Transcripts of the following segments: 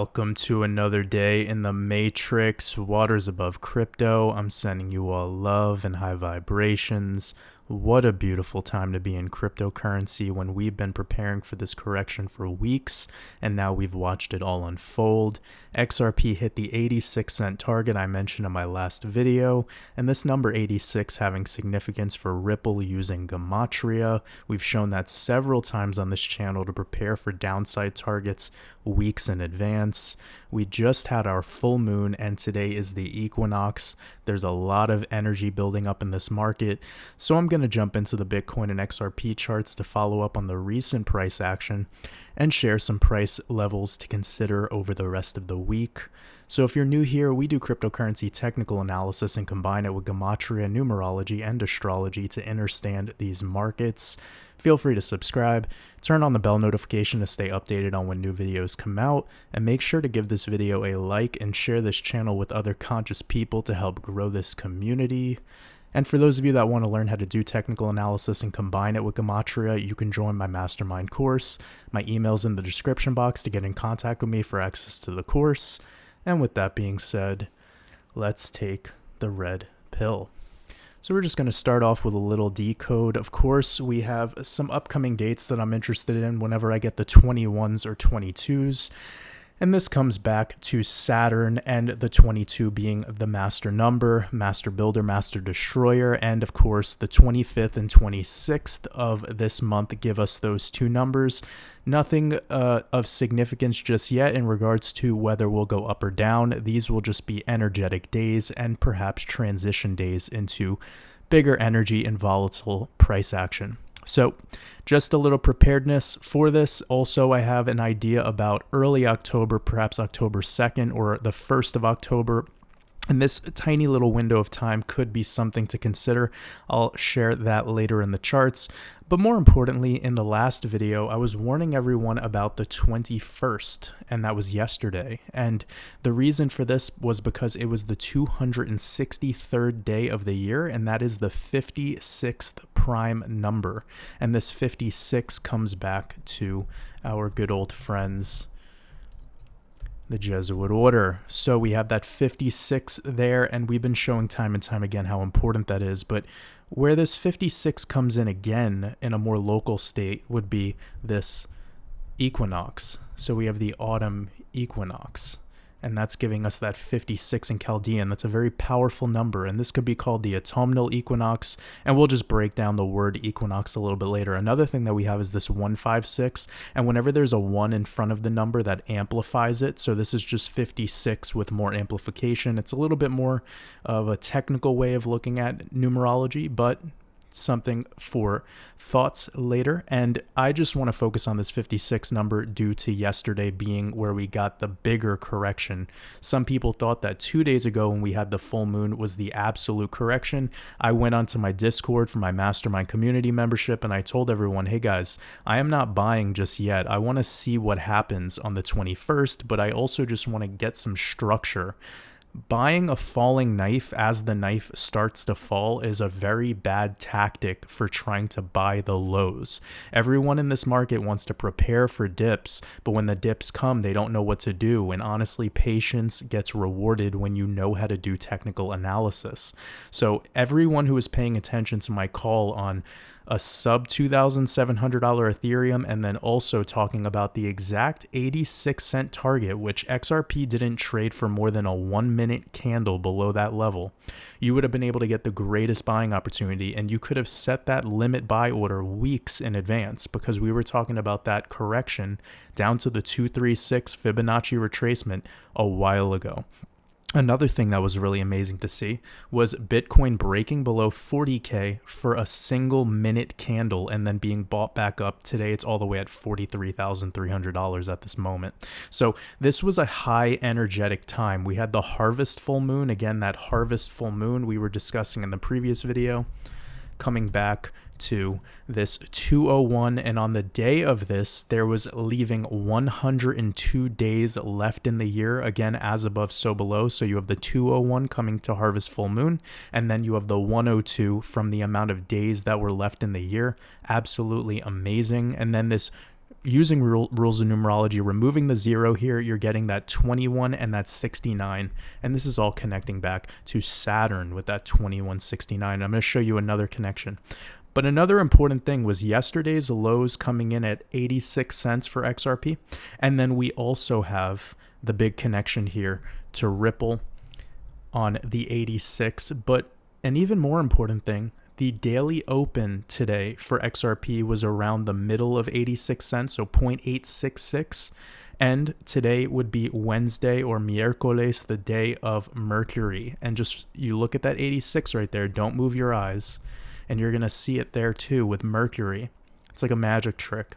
Welcome to another day in the Matrix, waters above crypto. I'm sending you all love and high vibrations. What a beautiful time to be in cryptocurrency when we've been preparing for this correction for weeks, and now we've watched it all unfold. XRP hit the 86-cent target I mentioned in my last video, and this number 86 having significance for Ripple using Gematria. We've shown that several times on this channel to prepare for downside targets weeks in advance. We just had our full moon, and today is the equinox. There's a lot of energy building up in this market, so I'm going to jump into the Bitcoin and XRP charts to follow up on the recent price action and share some price levels to consider over the rest of the week. So if you're new here, we do cryptocurrency technical analysis and combine it with Gematria Numerology and Astrology to understand these markets. Feel free to subscribe, turn on the bell notification to stay updated on when new videos come out, and make sure to give this video a like and share this channel with other conscious people to help grow this community. And for those of you that want to learn how to do technical analysis and combine it with Gematria, you can join my Mastermind course. My email's in the description box to get in contact with me for access to the course. And with that being said, let's take the red pill. So we're just going to start off with a little decode. Of course, we have some upcoming dates that I'm interested in whenever I get the 21s or 22s. And this comes back to Saturn and the 22 being the master number, master builder, master destroyer. And of course, the 25th and 26th of this month give us those two numbers. Nothing of significance just yet in regards to whether we'll go up or down. These will just be energetic days and perhaps transition days into bigger energy and volatile price action. So just a little preparedness for this. Also, I have an idea about early October, perhaps October 2nd or the 1st of October. And this tiny little window of time could be something to consider. I'll share that later in the charts. But more importantly, in the last video, I was warning everyone about the 21st, and that was yesterday. And the reason for this was because it was the 263rd day of the year, and that is the 56th prime number. And this 56 comes back to our good old friends, the Jesuit order. So we have that 56 there, and we've been showing time and time again how important that is. But where this 56 comes in again in a more local state would be this equinox. So we have the autumn equinox, and that's giving us that 56 in Chaldean. That's a very powerful number, and this could be called the autumnal equinox, and we'll just break down the word equinox a little bit later. Another thing that we have is this 156, and whenever there's a 1 in front of the number, that amplifies it. So this is just 56 with more amplification. It's a little bit more of a technical way of looking at numerology, but something for thoughts later. And I just want to focus on this 56 number due to yesterday being where we got the bigger correction. Some people thought that 2 days ago when we had the full moon was the absolute correction. I went onto my Discord for my Mastermind community membership, and I told everyone, hey guys, I am not buying just yet. I want to see what happens on the 21st, but I also just want to get some structure. Buying a falling knife as the knife starts to fall is a very bad tactic for trying to buy the lows. Everyone in this market wants to prepare for dips, but when the dips come, they don't know what to do. And honestly, patience gets rewarded when you know how to do technical analysis. So everyone who is paying attention to my call on a sub $2,700 Ethereum, and then also talking about the exact 86-cent target, which XRP didn't trade for more than a 1-minute candle below that level, you would have been able to get the greatest buying opportunity, and you could have set that limit buy order weeks in advance, because we were talking about that correction down to the 236 Fibonacci retracement a while ago. Another thing that was really amazing to see was Bitcoin breaking below 40K for a single minute candle and then being bought back up. Today, it's all the way at $43,300 at this moment. So this was a high energetic time. We had the harvest full moon. Again, that harvest full moon we were discussing in the previous video, coming back to this 201, and on the day of this there was leaving 102 days left in the year, again as above so below. So you have the 201 coming to harvest full moon, and then you have the 102 from the amount of days that were left in the year. Absolutely amazing. And then this using rules of numerology, removing the 0 here, you're getting that 21 and that 69. And this is all connecting back to Saturn with that 2169. I'm going to show you another connection. But another important thing was yesterday's lows coming in at 86 cents for XRP. And then we also have the big connection here to Ripple on the 86. But an even more important thing, the daily open today for XRP was around the middle of 86 cents, so 0.866. And today would be Wednesday or miércoles, the day of Mercury. And just you look at that 86 right there, don't move your eyes. And you're going to see it there too with Mercury. It's like a magic trick.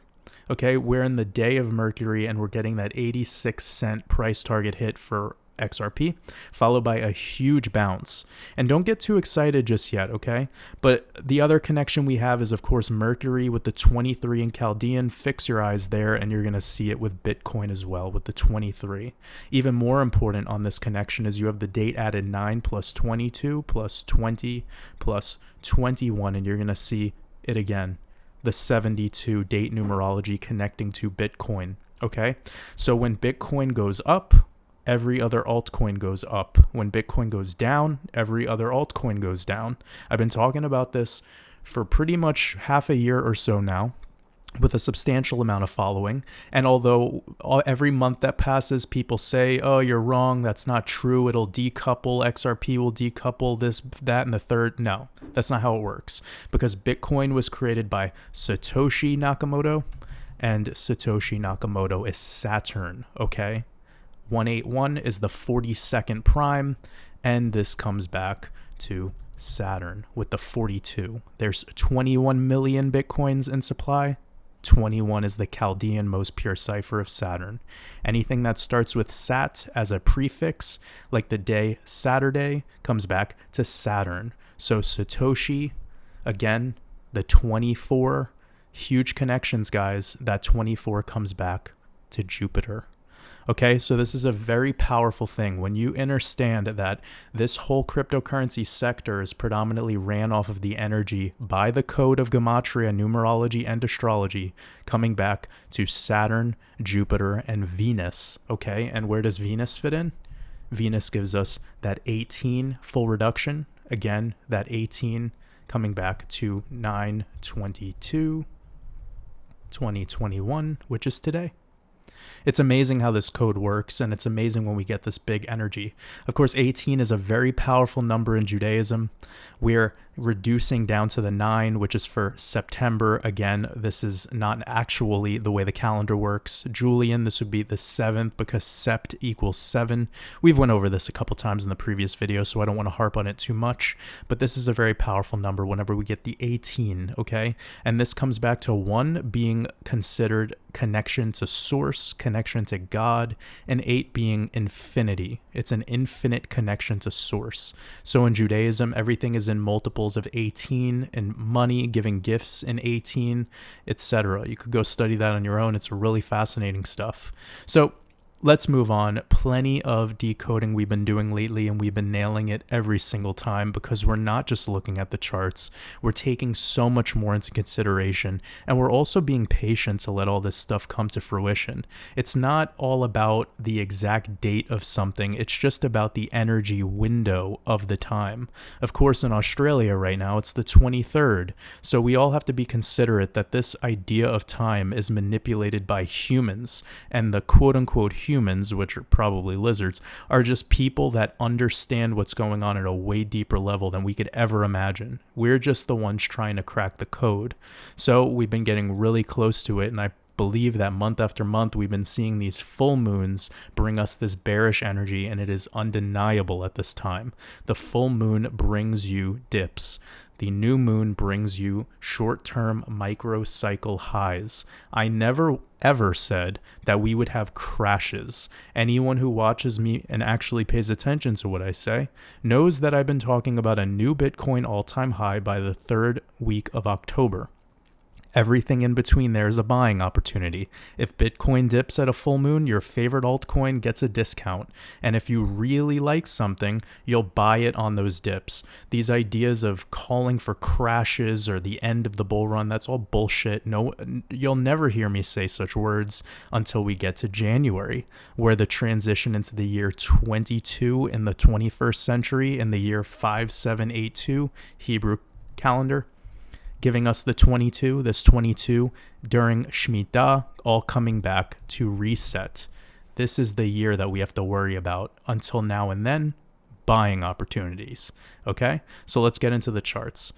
Okay, we're in the day of Mercury and we're getting that 86 cent price target hit for XRP, followed by a huge bounce. And don't get too excited just yet, okay? But the other connection we have is, of course, Mercury with the 23 in Chaldean. Fix your eyes there, and you're going to see it with Bitcoin as well with the 23. Even more important on this connection is you have the date added 9 plus 22 plus 20 plus 21, and you're going to see it again, the 72 date numerology connecting to Bitcoin, okay? So when Bitcoin goes up, every other altcoin goes up. When Bitcoin goes down, every other altcoin goes down. I've been talking about this for pretty much half a year or so now, with a substantial amount of following. And although every month that passes, people say, oh, you're wrong, that's not true, it'll decouple, XRP will decouple, this, that, and the third. No, that's not how it works. Because Bitcoin was created by Satoshi Nakamoto, and Satoshi Nakamoto is Saturn, okay? 181 is the 42nd prime, and this comes back to Saturn with the 42. There's 21 million Bitcoins in supply. 21 is the Chaldean most pure cipher of Saturn. Anything that starts with Sat as a prefix, like the day Saturday, comes back to Saturn. So Satoshi, again, the 24, huge connections, guys. That 24 comes back to Jupiter. Okay, so this is a very powerful thing. When you understand that this whole cryptocurrency sector is predominantly ran off of the energy by the code of Gematria Numerology and Astrology, coming back to Saturn, Jupiter, and Venus. Okay, and where does Venus fit in? Venus gives us that 18 full reduction. Again, that 18 coming back to 9/22/2021, which is today. It's amazing how this code works, and it's amazing when we get this big energy. Of course, 18 is a very powerful number in Judaism. We're reducing down to the 9, which is for September. Again, this is not actually the way the calendar works. Julian, this would be the 7th because sept equals 7. We've went over this a couple times in the previous video, so I don't want to harp on it too much, but this is a very powerful number whenever we get the 18, okay? And this comes back to 1 being considered connection to source, connection to God, and 8 being infinity. It's an infinite connection to source. So in Judaism, everything is in multiples of 18, and money, giving gifts in 18, etc. You could go study that on your own. It's really fascinating stuff. So let's move on. Plenty of decoding we've been doing lately, and we've been nailing it every single time because we're not just looking at the charts. We're taking so much more into consideration, and we're also being patient to let all this stuff come to fruition. It's not all about the exact date of something. It's just about the energy window of the time. Of course, in Australia right now, it's the 23rd. So we all have to be considerate that this idea of time is manipulated by humans, and the quote-unquote humans, which are probably lizards, are just people that understand what's going on at a way deeper level than we could ever imagine. We're just the ones trying to crack the code. So we've been getting really close to it, and I believe that month after month we've been seeing these full moons bring us this bearish energy, and it is undeniable at this time. The full moon brings you dips. The new moon brings you short-term microcycle highs. I never ever said that we would have crashes. Anyone who watches me and actually pays attention to what I say knows that I've been talking about a new Bitcoin all-time high by the 3rd week of October. Everything in between there is a buying opportunity. If Bitcoin dips at a full moon, your favorite altcoin gets a discount. And if you really like something, you'll buy it on those dips. These ideas of calling for crashes or the end of the bull run, that's all bullshit. No, you'll never hear me say such words until we get to January, where the transition into the year 22 in the 21st century, in the year 5782 Hebrew calendar, giving us the 22, this 22 during Shemitah, all coming back to reset. This is the year that we have to worry about. Until now and then, buying opportunities. Okay, so let's get into the charts.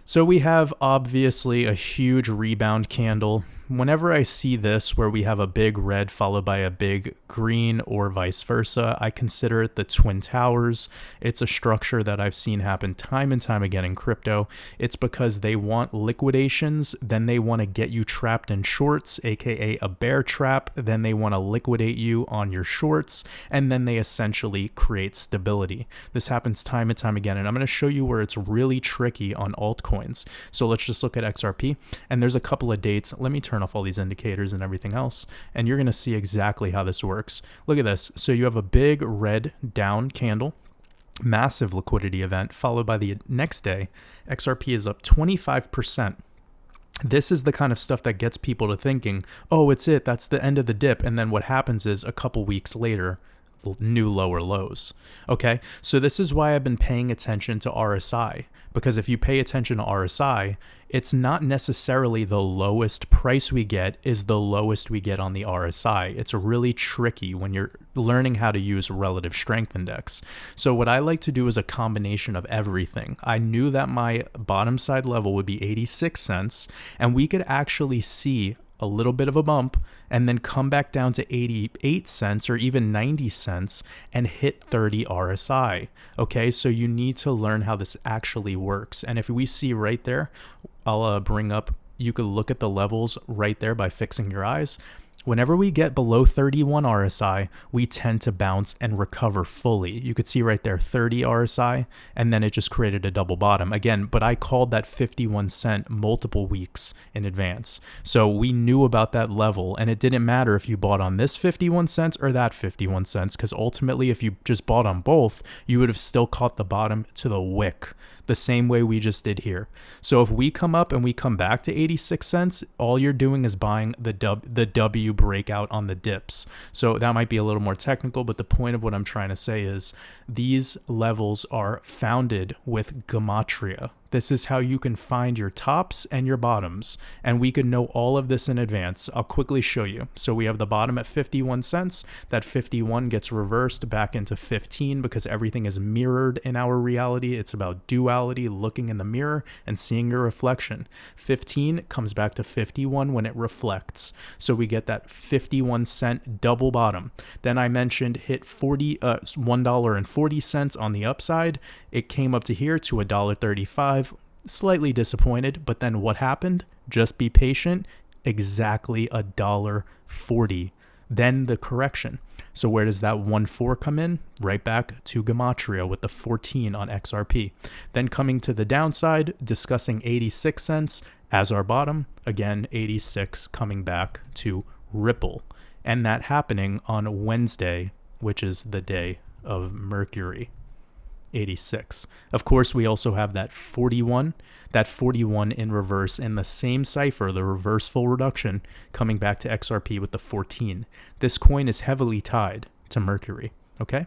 So we have obviously a huge rebound candle. Whenever I see this where we have a big red followed by a big green or vice versa, I consider it the Twin Towers. It's a structure that I've seen happen time and time again in crypto. It's because they want liquidations, then they want to get you trapped in shorts, aka a bear trap, then they want to liquidate you on your shorts, and then they essentially create stability. This happens time and time again, and I'm going to show you where it's really tricky on altcoins. So let's just look at XRP, and there's a couple of dates. Let me turn off all these indicators and everything else, and you're going to see exactly how this works. Look at this. So you have a big red down candle, massive liquidity event, followed by the next day, XRP is up 25%. This is the kind of stuff that gets people to thinking, oh, that's the end of the dip. And then what happens is a couple weeks later, new lower lows. Okay, so this is why I've been paying attention to RSI, because if you pay attention to RSI, it's not necessarily the lowest price we get is the lowest we get on the RSI. It's really tricky when you're learning how to use relative strength index. So what I like to do is a combination of everything. I knew that my bottom side level would be 86 cents, and we could actually see a little bit of a bump and then come back down to 88 cents or even 90 cents and hit 30 RSI. Okay, so you need to learn how this actually works. And if we see right there, I'll bring up, you could look at the levels right there by fixing your eyes. Whenever we get below 31 RSI, we tend to bounce and recover fully. You could see right there 30 RSI, and then it just created a double bottom. Again, but I called that 51 cent multiple weeks in advance. So we knew about that level, and it didn't matter if you bought on this 51 cents or that 51 cents, because ultimately if you just bought on both, you would have still caught the bottom to the wick, the same way we just did here. So if we come up and we come back to 86 cents, all you're doing is buying the W breakout on the dips. So that might be a little more technical, but the point of what I'm trying to say is these levels are founded with Gematria. This is how you can find your tops and your bottoms, and we could know all of this in advance. I'll quickly show you. So we have the bottom at 51 cents. That 51 gets reversed back into 15 because everything is mirrored in our reality. It's about duality, looking in the mirror and seeing your reflection. 15 comes back to 51 when it reflects. So we get that 51 cent double bottom. Then I mentioned hit $1.40 on the upside. It came up to here to $1.35. Slightly disappointed, but then what happened? Just be patient. Exactly $1.40. Then the correction. So where does that 1.4 come in? Right back to Gematria with the 14 on XRP. Then coming to the downside, discussing 86 cents as our bottom. Again, 86 coming back to Ripple. And that happening on Wednesday, which is the day of Mercury. 86. Of course, we also have that 41 in reverse in the same cipher, the reverse full reduction, coming back to XRP with the 14. This coin is heavily tied to Mercury. Okay,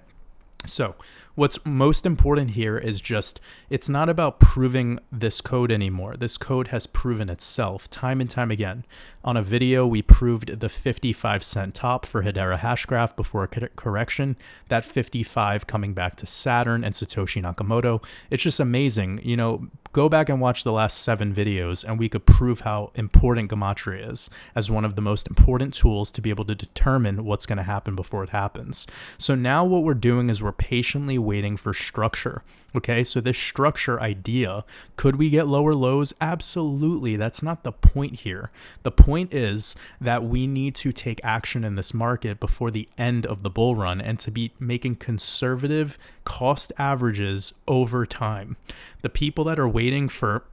so what's most important here is just, it's not about proving this code anymore. This code has proven itself time and time again. On a video, we proved the 55 cent top for Hedera Hashgraph before a correction, that 55 coming back to Saturn and Satoshi Nakamoto. It's just amazing. You know, go back and watch the last 7 videos and we could prove how important Gematria is as one of the most important tools to be able to determine what's going to happen before it happens. So now what we're doing is we're patiently waiting for structure. Okay, so this structure idea, could we get lower lows? Absolutely. That's not the point here. The point is that we need to take action in this market before the end of the bull run and to be making conservative cost averages over time. The people that are waiting for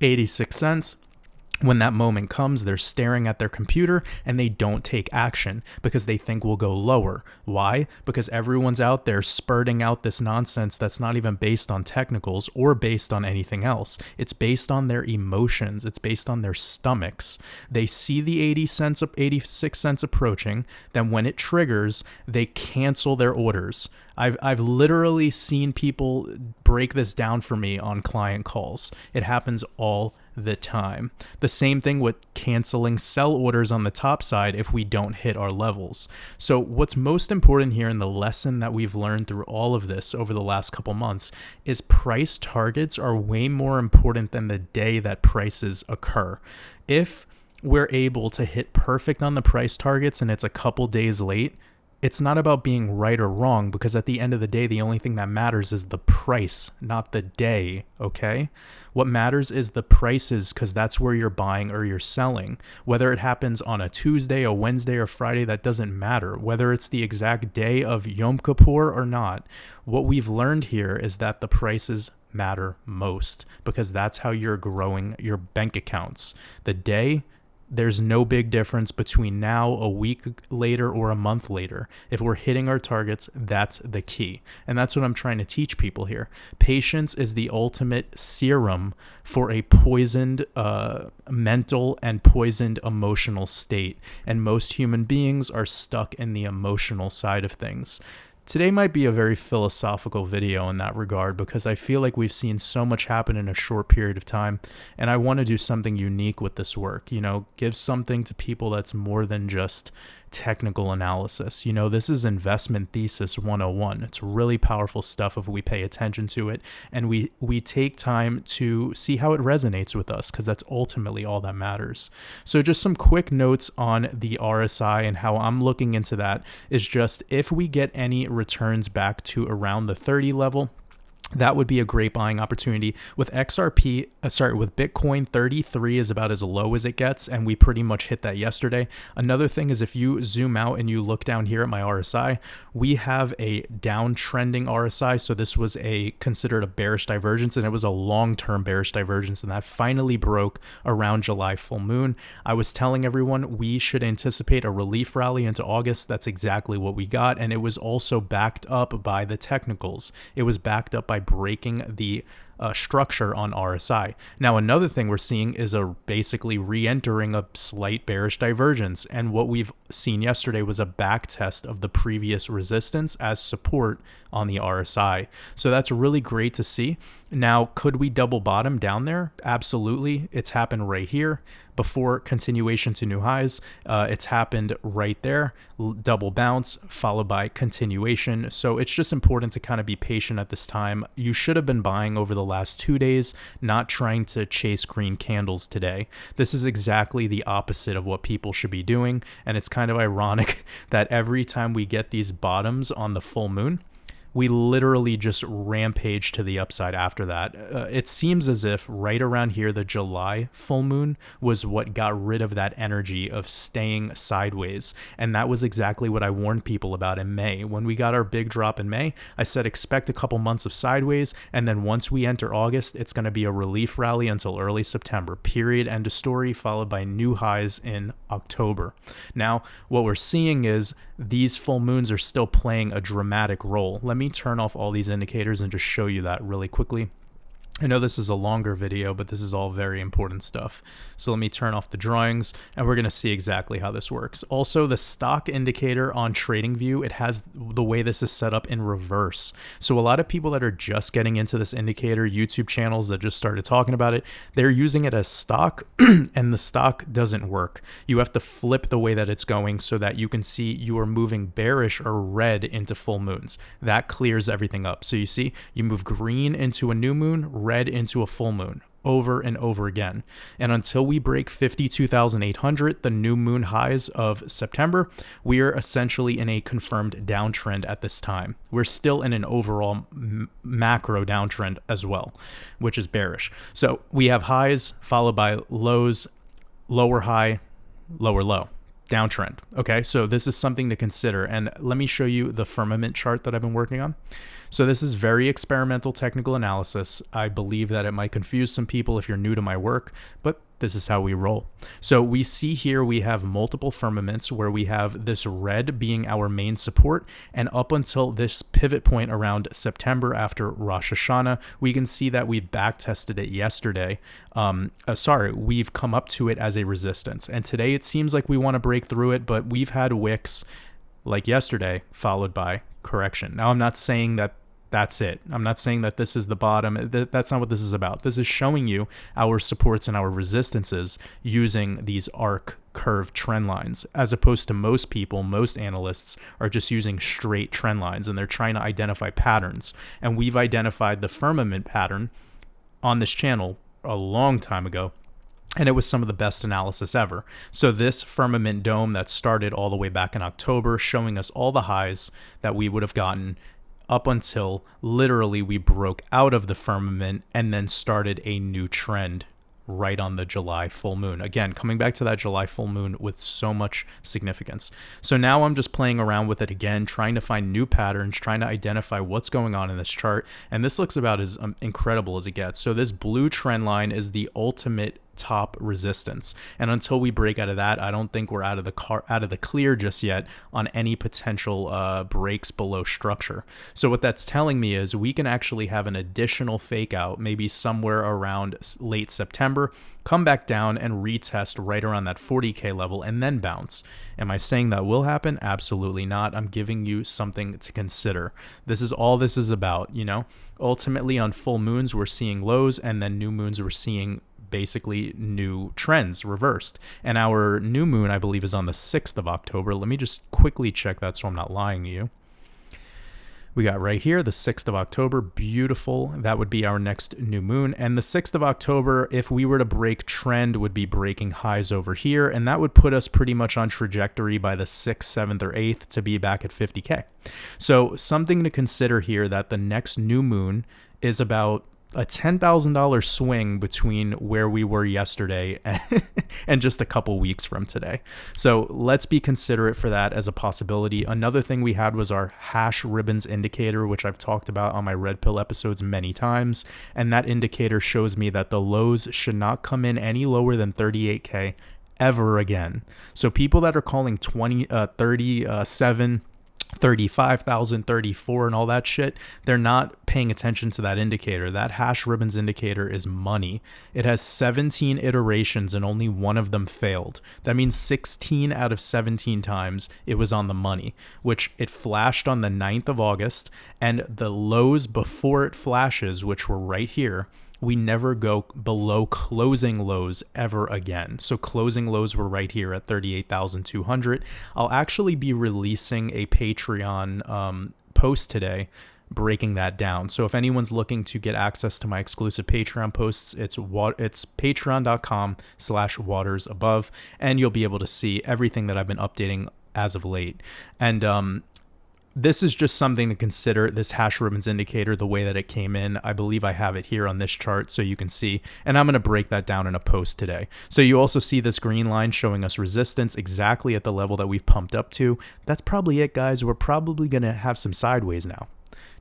86 cents, When that moment comes, they're staring at their computer and they don't take action because they think we'll go lower. Why? Because everyone's out there spurting out this nonsense that's not even based on technicals or based on anything else. It's based on their emotions. It's based on their stomachs. They see the 86 cents approaching. Then when it triggers, they cancel their orders. I've literally seen people break this down for me on client calls. It happens all the time. The same thing with canceling sell orders on the top side if we don't hit our levels. So what's most important here in the lesson that we've learned through all of this over the last couple months is price targets are way more important than the day that prices occur. If we're able to hit perfect on the price targets and it's a couple days late, it's not about being right or wrong, because at the end of the day, the only thing that matters is the price, not the day, okay? What matters is the prices, because that's where you're buying or you're selling. Whether it happens on a Tuesday, a Wednesday, or Friday, that doesn't matter. Whether it's the exact day of Yom Kippur or not, what we've learned here is that the prices matter most, because that's how you're growing your bank accounts. The day, there's no big difference between now, a week later, or a month later. If we're hitting our targets, that's the key. And that's what I'm trying to teach people here. Patience is the ultimate serum for a poisoned mental and poisoned emotional state. And most human beings are stuck in the emotional side of things. Today might be a very philosophical video in that regard, because I feel like we've seen so much happen in a short period of time, and I want to do something unique with this work, give something to people that's more than just technical analysis. This is investment thesis 101. It's really powerful stuff if we pay attention to it and we take time to see how it resonates with us, because that's ultimately all that matters. So just some quick notes on the RSI and how I'm looking into that is just if we get any returns back to around the 30 level, that would be a great buying opportunity. With with Bitcoin, 33 is about as low as it gets, and we pretty much hit that yesterday. Another thing is if you zoom out and you look down here at my RSI, we have a downtrending RSI. So this was considered a bearish divergence, and it was a long-term bearish divergence, and that finally broke around July full moon. I was telling everyone we should anticipate a relief rally into August. That's exactly what we got, and it was also backed up by the technicals. It was backed up by breaking the structure on RSI. Now, another thing we're seeing is basically re-entering a slight bearish divergence. And what we've seen yesterday was a back test of the previous resistance as support on the RSI. So that's really great to see. Now, could we double bottom down there? Absolutely. It's happened right here. Before continuation to new highs, it's happened right there, double bounce followed by continuation. So it's just important to kind of be patient at this time. You should have been buying over the last 2 days, not trying to chase green candles today. This is exactly the opposite of what people should be doing. And it's kind of ironic that every time we get these bottoms on the full moon, we literally just rampage to the upside after that. It seems as if right around here, the July full moon was what got rid of that energy of staying sideways. And that was exactly what I warned people about in May. When we got our big drop in May, I said expect a couple months of sideways. And then once we enter August, it's going to be a relief rally until early September. Period. End of story, followed by new highs in October. Now, what we're seeing is these full moons are still playing a dramatic role. Let me turn off all these indicators and just show you that really quickly. I know this is a longer video, but this is all very important stuff. So let me turn off the drawings and we're going to see exactly how this works. Also, the stock indicator on TradingView, it has the way this is set up in reverse. So a lot of people that are just getting into this indicator, YouTube channels that just started talking about it, they're using it as stock and the stock doesn't work. You have to flip the way that it's going so that you can see you are moving bearish or red into full moons. That clears everything up. So you see, you move green into a new moon, red into a full moon, over and over again. And until we break 52,800, the new moon highs of September, we are essentially in a confirmed downtrend at this time. We're still in an overall macro downtrend as well, which is bearish. So we have highs followed by lows, lower high, lower low. Downtrend. Okay, so this is something to consider. And let me show you the firmament chart that I've been working on. So this is very experimental technical analysis. I believe that it might confuse some people if you're new to my work, but this is how we roll. So we see here we have multiple firmaments where we have this red being our main support, and up until this pivot point around September after Rosh Hashanah, we can see that we've back tested it yesterday. We've come up to it as a resistance, and today it seems like we want to break through it, but we've had wicks like yesterday followed by correction. Now, I'm not saying that that's it. I'm not saying that this is the bottom. That's not what this is about. This is showing you our supports and our resistances using these arc curve trend lines, as opposed to most people, most analysts are just using straight trend lines, and they're trying to identify patterns. And we've identified the firmament pattern on this channel a long time ago, and it was some of the best analysis ever. So this firmament dome that started all the way back in October, showing us all the highs that we would have gotten up until literally we broke out of the firmament and then started a new trend right on the July full moon. Again, coming back to that July full moon with so much significance. So now I'm just playing around with it again, trying to find new patterns, trying to identify what's going on in this chart. And this looks about as incredible as it gets. So this blue trend line is the ultimate top resistance, and until we break out of that, I don't think we're out of the clear just yet on any potential breaks below structure. So what that's telling me is we can actually have an additional fake out, maybe somewhere around late September, come back down and retest right around that 40K level and then bounce. Am I saying that will happen? Absolutely not. I'm giving you something to consider. This is all this is about, Ultimately, on full moons, we're seeing lows, and then new moons, we're seeing basically new trends reversed. And our new moon, I believe, is on the 6th of October. Let me just quickly check that so I'm not lying to you. We got right here the 6th of October. Beautiful. That would be our next new moon. And the 6th of October, if we were to break trend, would be breaking highs over here. And that would put us pretty much on trajectory by the 6th, 7th, or 8th to be back at 50K. So something to consider here, that the next new moon is about a $10,000 swing between where we were yesterday and just a couple weeks from today. So let's be considerate for that as a possibility. Another thing we had was our hash ribbons indicator, which I've talked about on my red pill episodes many times. And that indicator shows me that the lows should not come in any lower than 38K ever again. So people that are calling 37, 35,000, 34 and all that shit, they're not paying attention to that indicator. That hash ribbons indicator is money. It has 17 iterations and only one of them failed. That means 16 out of 17 times it was on the money, which it flashed on the 9th of August, and the lows before it flashes, which were right here, we never go below closing lows ever again. So closing lows were right here at 38,200. I'll actually be releasing a Patreon post today breaking that down. So if anyone's looking to get access to my exclusive Patreon posts, it's patreon.com/watersabove, and you'll be able to see everything that I've been updating as of late. And this is just something to consider, this hash ribbons indicator, the way that it came in. I believe I have it here on this chart so you can see, and I'm going to break that down in a post today. So you also see this green line showing us resistance exactly at the level that we've pumped up to. That's probably it, guys. We're probably going to have some sideways now.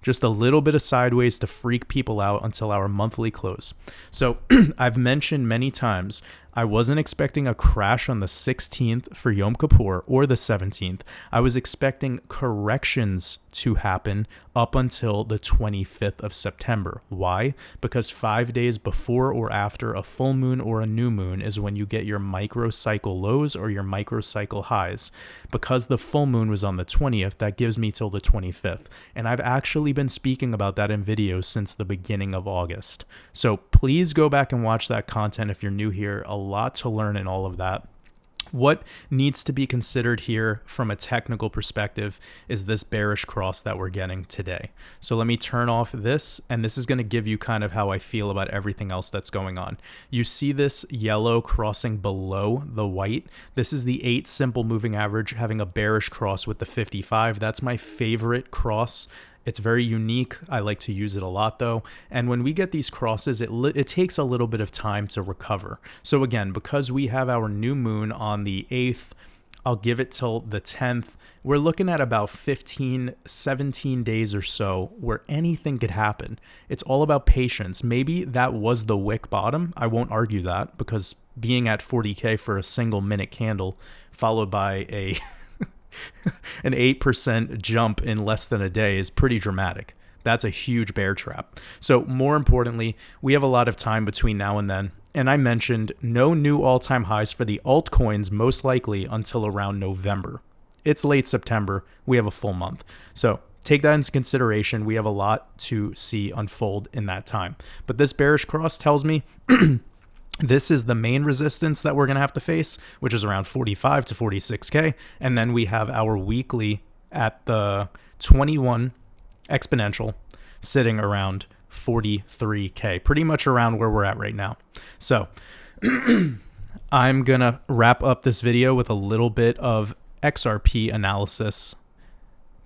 Just a little bit of sideways to freak people out until our monthly close. So I've mentioned many times, I wasn't expecting a crash on the 16th for Yom Kippur or the 17th. I was expecting corrections to happen up until the 25th of September. Why? Because 5 days before or after a full moon or a new moon is when you get your microcycle lows or your microcycle highs. Because the full moon was on the 20th, that gives me till the 25th. And I've actually been speaking about that in videos since the beginning of August. So please go back and watch that content if you're new here. A lot to learn in all of that. What needs to be considered here from a technical perspective is this bearish cross that we're getting today. So let me turn off this, and this is going to give you kind of how I feel about everything else that's going on. You see this yellow crossing below the white. This is the 8 simple moving average having a bearish cross with the 55. That's my favorite cross. It's very unique. I like to use it a lot though. And when we get these crosses, it takes a little bit of time to recover. So again, because we have our new moon on the 8th, I'll give it till the 10th. We're looking at about 15, 17 days or so where anything could happen. It's all about patience. Maybe that was the wick bottom. I won't argue that because being at 40K for a single minute candle, followed by an 8% jump in less than a day is pretty dramatic. That's a huge bear trap. So more importantly, we have a lot of time between now and then. And I mentioned no new all-time highs for the altcoins, most likely until around November. It's late September. We have a full month. So take that into consideration. We have a lot to see unfold in that time. But this bearish cross tells me this is the main resistance that we're going to have to face, which is around 45 to 46K. And then we have our weekly at the 21 exponential sitting around 43K, pretty much around where we're at right now. So I'm going to wrap up this video with a little bit of XRP analysis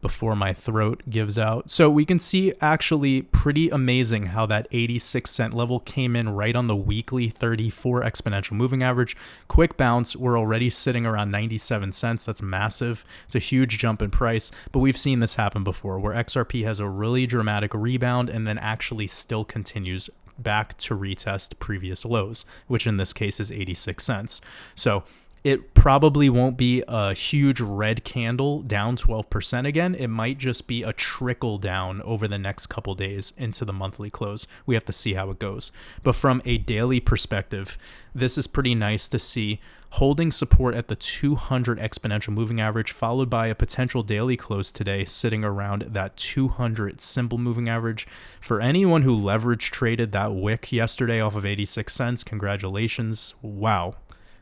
before my throat gives out. So we can see actually pretty amazing how that 86 cent level came in right on the weekly 34 exponential moving average. Quick bounce. We're already sitting around 97 cents. That's massive. It's a huge jump in price, but we've seen this happen before where XRP has a really dramatic rebound and then actually still continues back to retest previous lows, which in this case is 86 cents. So it probably won't be a huge red candle down 12% again. It might just be a trickle down over the next couple days into the monthly close. We have to see how it goes. But from a daily perspective, this is pretty nice to see holding support at the 200 exponential moving average, followed by a potential daily close today sitting around that 200 simple moving average. For anyone who leverage traded that wick yesterday off of 86 cents, congratulations. Wow.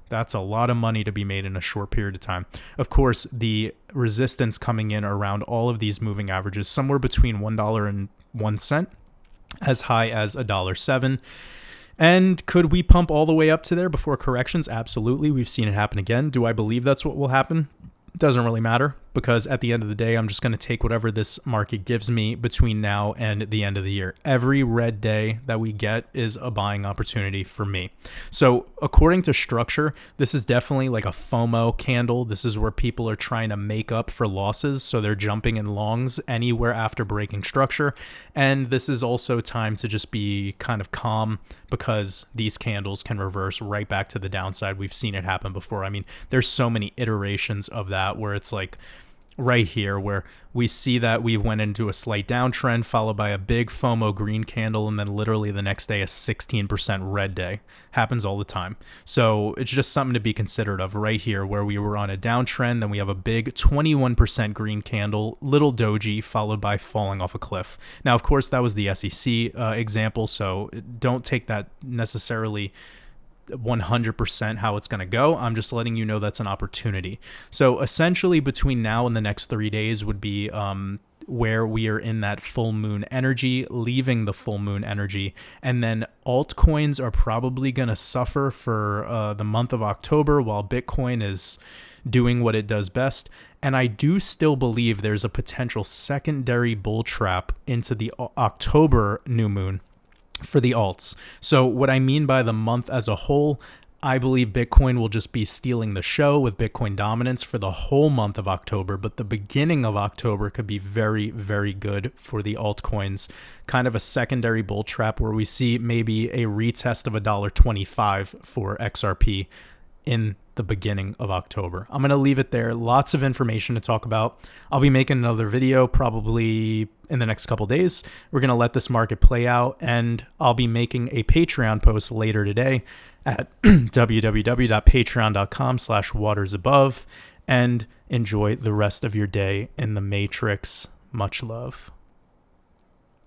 That's a lot of money to be made in a short period of time. Of course, the resistance coming in around all of these moving averages, somewhere between $1.01 as high as $1.07. And could we pump all the way up to there before corrections? Absolutely. We've seen it happen again. Do I believe that's what will happen? Doesn't really matter, because at the end of the day, I'm just going to take whatever this market gives me between now and the end of the year. Every red day that we get is a buying opportunity for me. So according to structure, this is definitely like a FOMO candle. This is where people are trying to make up for losses. So they're jumping in longs anywhere after breaking structure. And this is also time to just be kind of calm, because these candles can reverse right back to the downside. We've seen it happen before. I mean, there's so many iterations of that where it's like right here where we see that we went into a slight downtrend followed by a big FOMO green candle, and then literally the next day a 16% red day. Happens all the time. So it's just something to be considerate of right here where we were on a downtrend, then we have a big 21% green candle, little doji, followed by falling off a cliff. Now, of course, that was the SEC example, so don't take that necessarily 100% how it's going to go. I'm just letting you know that's an opportunity. So essentially between now and the next 3 days would be where we are in that full moon energy, leaving the full moon energy. And then altcoins are probably going to suffer for the month of October while Bitcoin is doing what it does best. And I do still believe there's a potential secondary bull trap into the October new moon for the alts. So what I mean by the month as a whole, I believe Bitcoin will just be stealing the show with Bitcoin dominance for the whole month of October, but the beginning of October could be very, very good for the altcoins. Kind of a secondary bull trap where we see maybe a retest of $1.25 for XRP in the beginning of October. I'm going to leave it there. Lots of information to talk about. I'll be making another video probably in the next couple days. We're going to let this market play out, and I'll be making a Patreon post later today at www.patreon.com/watersabove, and enjoy the rest of your day in the Matrix. Much love.